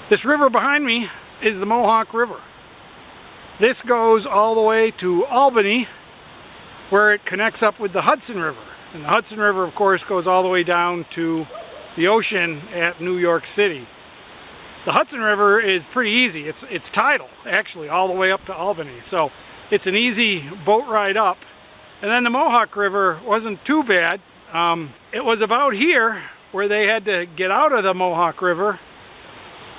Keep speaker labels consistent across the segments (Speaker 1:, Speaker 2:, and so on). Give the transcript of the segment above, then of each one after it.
Speaker 1: This river behind me is the Mohawk River. This goes all the way to Albany, where it connects up with the Hudson River. And the Hudson River, of course, goes all the way down to the ocean at New York City. The Hudson River is pretty easy. It's tidal, actually, all the way up to Albany. So it's an easy boat ride up. And then the Mohawk River wasn't too bad. It was about here where they had to get out of the Mohawk River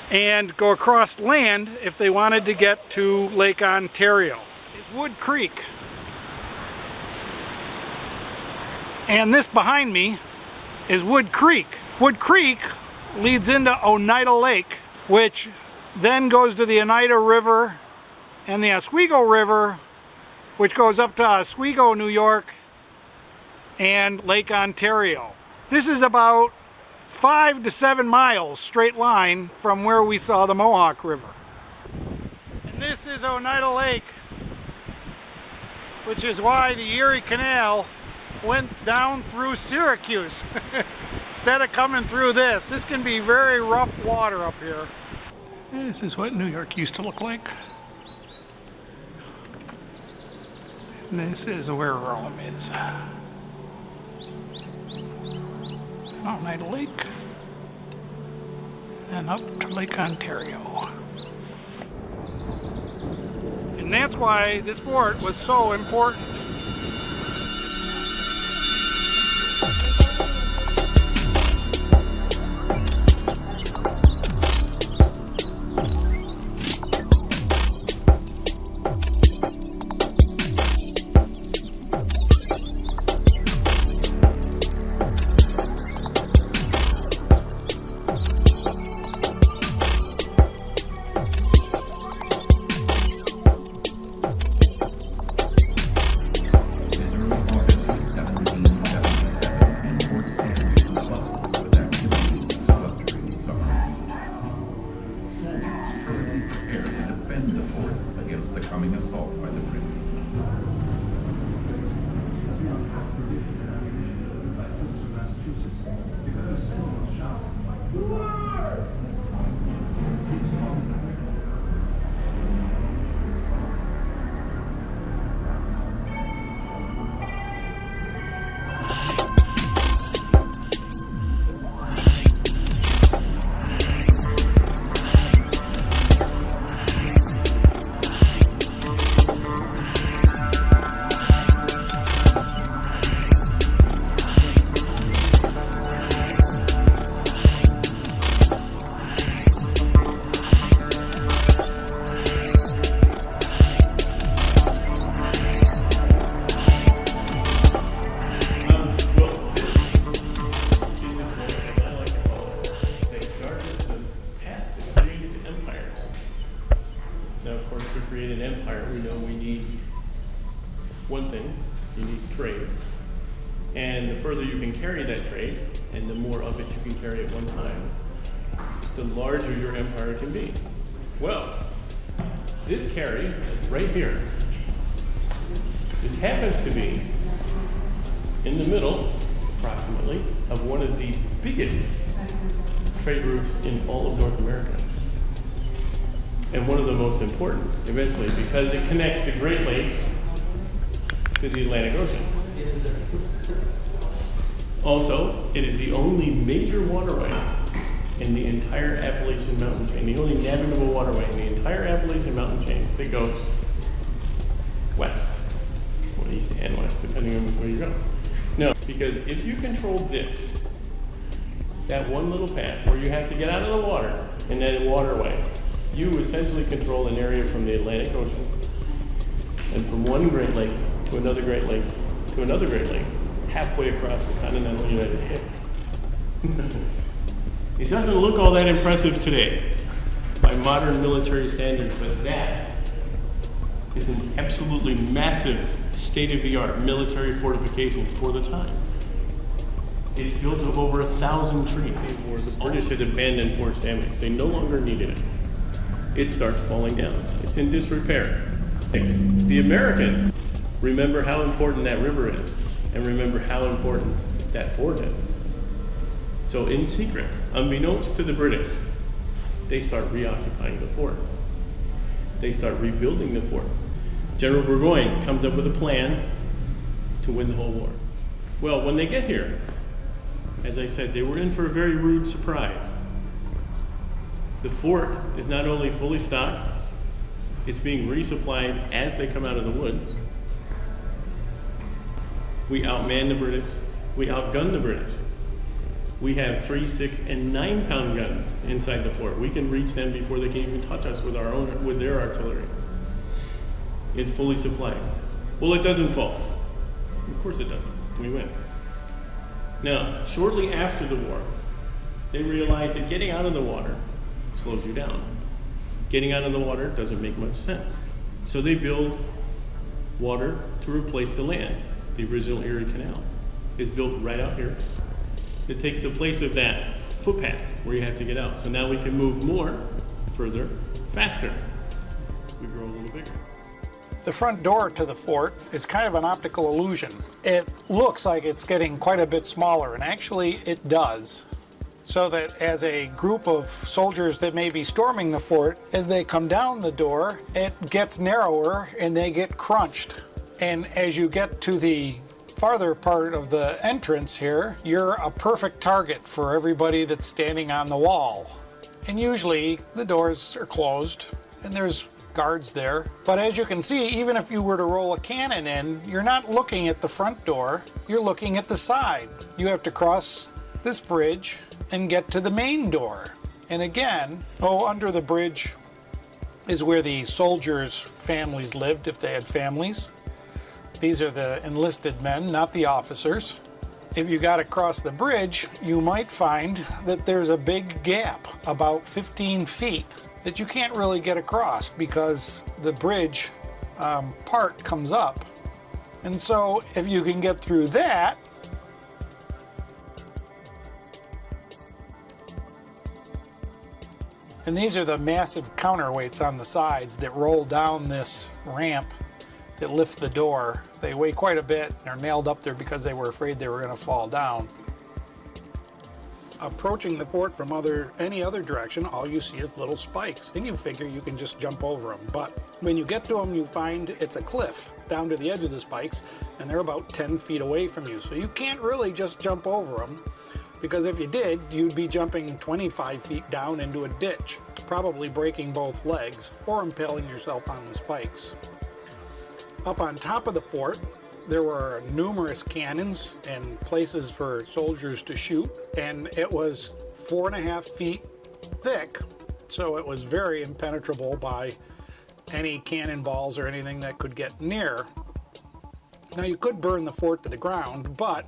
Speaker 1: and go across land if they wanted to get to Lake Ontario. It's Wood Creek. And this behind me is Wood Creek. Wood Creek leads into Oneida Lake, which then goes to the Oneida River and the Oswego River, which goes up to Oswego, New York, and Lake Ontario. This is about 5 to 7 miles straight line from where we saw the Mohawk River. And this is Oneida Lake, which is why the Erie Canal went down through Syracuse instead of coming through this. This can be very rough water up here. This is what New York used to look like. And this is where Rome is. Oneida Lake, and up to Lake Ontario. And that's why this fort was so important.
Speaker 2: One thing, you need trade. And the further you can carry that trade, and the more of it you can carry at one time, the larger your empire can be. Well, this carry, right here, this happens to be in the middle, approximately, of one of the biggest trade routes in all of North America. And one of the most important, eventually, because it connects the Great Lakes to the Atlantic Ocean. Also, it is the only major waterway in the entire Appalachian mountain chain, the only navigable waterway in the entire Appalachian mountain chain that goes west, or east and west, depending on where you go. No, because if you control this, that one little path where you have to get out of the water in that waterway, you essentially control an area from the Atlantic Ocean and from one Great Lake to another Great Lake to another Great Lake, halfway across the continental United States. It doesn't look all that impressive today by modern military standards, but that is an absolutely massive state-of-the-art military fortification for the time. It is built of over 1,000 trees. The British had abandoned Fort Stanwix. They no longer needed it. It starts falling down. It's in disrepair. The Americans remember how important that river is, and remember how important that fort is. So in secret, unbeknownst to the British, they start reoccupying the fort. They start rebuilding the fort. General Burgoyne comes up with a plan to win the whole war. Well, when they get here, as I said, they were in for a very rude surprise. The fort is not only fully stocked, it's being resupplied as they come out of the woods. We outman the British, we outgun the British. We have 3, 6, and 9-pound guns inside the fort. We can reach them before they can even touch us with their artillery. It's fully supplied. Well, it doesn't fall. Of course it doesn't. We win. Now, shortly after the war, they realized that getting out of the water slows you down. Getting out of the water doesn't make much sense. So they build water to replace the land. The original Erie Canal is built right out here. It takes the place of that footpath where you have to get out. So now we can move more, further, faster. We grow a little bigger.
Speaker 1: The front door to the fort is kind of an optical illusion. It looks like it's getting quite a bit smaller, and actually it does. So that as a group of soldiers that may be storming the fort, as they come down the door, it gets narrower and they get crunched. And as you get to the farther part of the entrance here, you're a perfect target for everybody that's standing on the wall. And usually the doors are closed and there's guards there. But as you can see, even if you were to roll a cannon in, you're not looking at the front door, you're looking at the side. You have to cross this bridge and get to the main door. And again, under the bridge is where the soldiers' families lived, if they had families. These are the enlisted men, not the officers. If you got across the bridge, you might find that there's a big gap, about 15 feet, that you can't really get across because the bridge part comes up. And so if you can get through that, and these are the massive counterweights on the sides that roll down this ramp that lift the door. They weigh quite a bit. They're nailed up there because they were afraid they were going to fall down. Approaching the fort from any other direction, all you see is little spikes, and you figure you can just jump over them. But when you get to them, you find it's a cliff down to the edge of the spikes, and they're about 10 feet away from you. So you can't really just jump over them, because if you did, you'd be jumping 25 feet down into a ditch, probably breaking both legs or impaling yourself on the spikes. Up on top of the fort, there were numerous cannons and places for soldiers to shoot, and it was 4.5 feet thick, so it was very impenetrable by any cannonballs or anything that could get near. Now you could burn the fort to the ground, but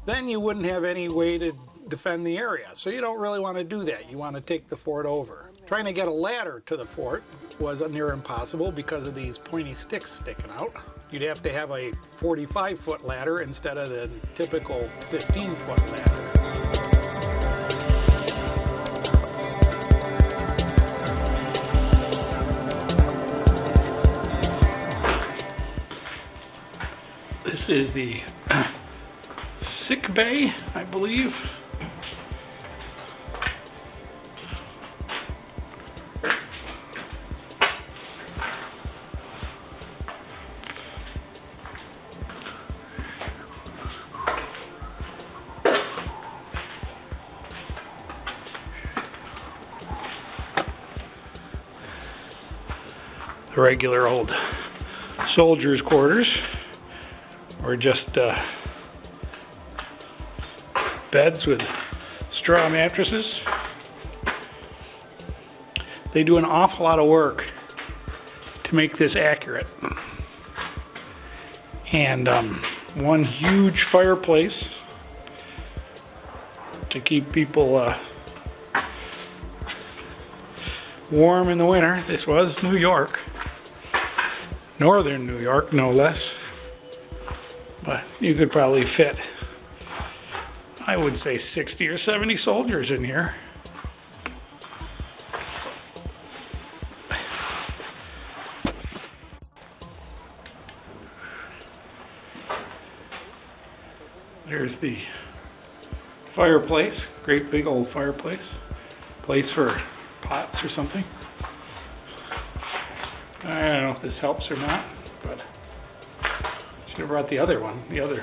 Speaker 1: then you wouldn't have any way to defend the area, so you don't really want to do that. You want to take the fort over. Trying to get a ladder to the fort was near impossible because of these pointy sticks sticking out. You'd have to have a 45-foot ladder instead of the typical 15-foot ladder. This is the sick bay, I believe. The regular old soldiers' quarters, or just beds with straw mattresses. They do an awful lot of work to make this accurate. And one huge fireplace to keep people warm in the winter. This was New York. Northern New York, no less. But you could probably fit, I would say, 60 or 70 soldiers in here. There's the fireplace, great big old fireplace. Place for pots or something. I don't know if this helps or not, but should have brought the other one. The other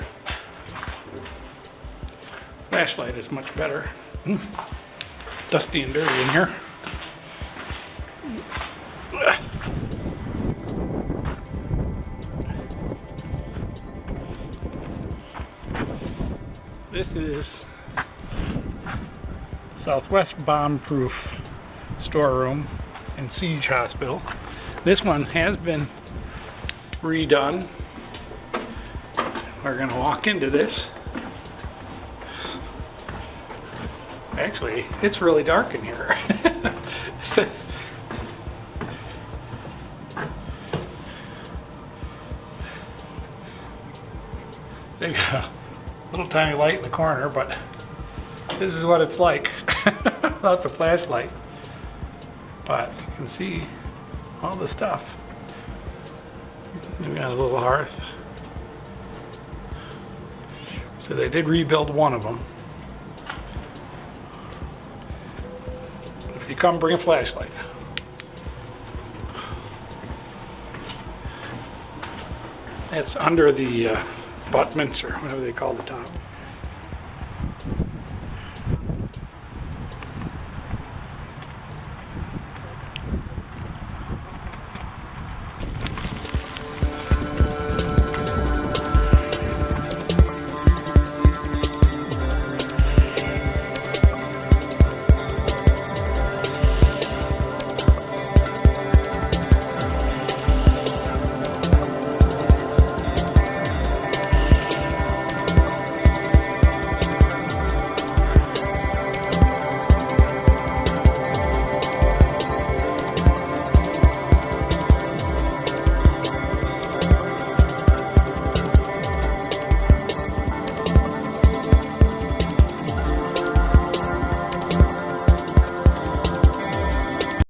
Speaker 1: flashlight is much better. Dusty and dirty in here. This is Southwest Bombproof storeroom in Siege Hospital. This one has been redone. We're going to walk into this. Actually, it's really dark in here. They've got a little tiny light in the corner, but this is what it's like without the flashlight. But you can see all the stuff. We got a little hearth. So they did rebuild one of them. If you come, bring a flashlight. It's under the abutments or whatever they call the top.